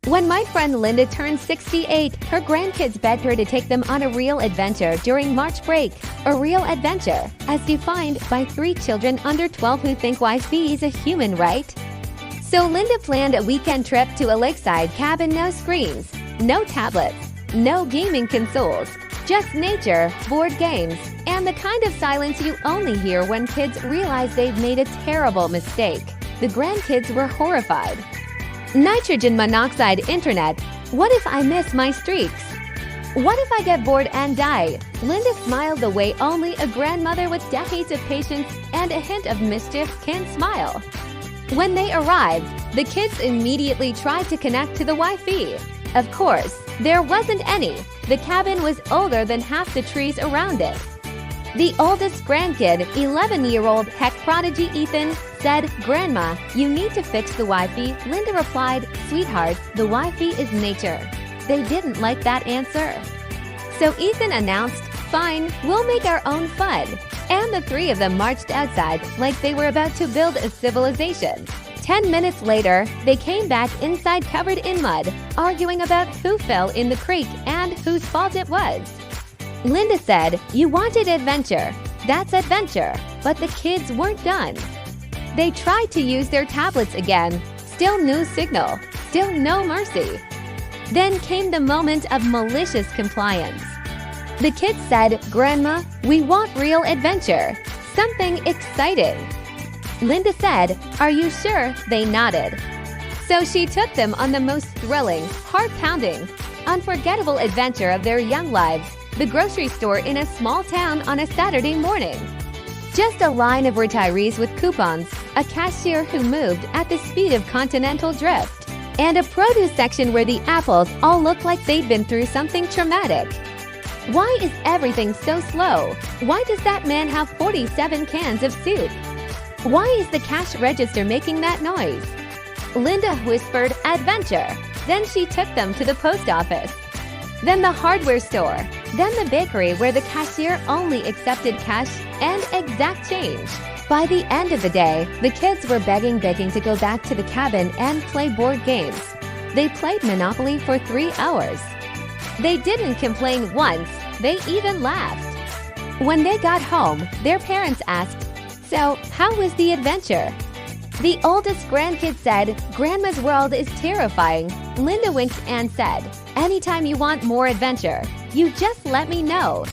When my friend Linda turned 68, her grandkids begged her to take them on a real adventure during March break. A real adventure, as defined by 3 children under 12 who think Wi-Fi is a human right. So Linda planned a weekend trip to a lakeside cabin, no screens, no tablets, no gaming consoles, just nature, board games, and the kind of silence you only hear when kids realize they've made a terrible mistake. The grandkids were horrified. Nitrogen monoxide internet. What if I miss my streaks? What if I get bored and die? Linda smiled the way only a grandmother with decades of patience and a hint of mischief can smile. When they arrived, the kids immediately tried to connect to the Wi-Fi. Of course, there wasn't any. The cabin was older than half the trees around it. The oldest grandkid, 11-year-old tech prodigy Ethan, said, "Grandma, you need to fix the Wi-Fi." Linda replied, "Sweetheart, the Wi-Fi is nature." They didn't like that answer. So Ethan announced, "Fine, we'll make our own fun." And the 3 of them marched outside like they were about to build a civilization. 10 minutes later, they came back inside covered in mud, arguing about who fell in the creek and whose fault it was. Linda said, "You wanted adventure. That's adventure." But the kids weren't done. They tried to use their tablets again. Still no signal. Still no mercy. Then came the moment of malicious compliance. The kids said, "Grandma, we want real adventure. Something exciting." Linda said, "Are you sure?" They nodded. So she took them on the most thrilling, heart-pounding, unforgettable adventure of their young lives, the grocery store in a small town on a Saturday morning. Just a line of retirees with coupons, a cashier who moved at the speed of continental drift, and a produce section where the apples all looked like they'd been through something traumatic. Why is everything so slow? Why does that man have 47 cans of soup? Why is the cash register making that noise? Linda whispered, "Adventure." Then she took them to the post office. Then the hardware store. Then the bakery where the cashier only accepted cash and exact change. By the end of the day, the kids were begging to go back to the cabin and play board games. They played Monopoly for 3 hours. They didn't complain once, they even laughed. When they got home, their parents asked, "So, how was the adventure?" The oldest grandkid said, "Grandma's world is terrifying." Linda winked and said, "Anytime you want more adventure, you just let me know."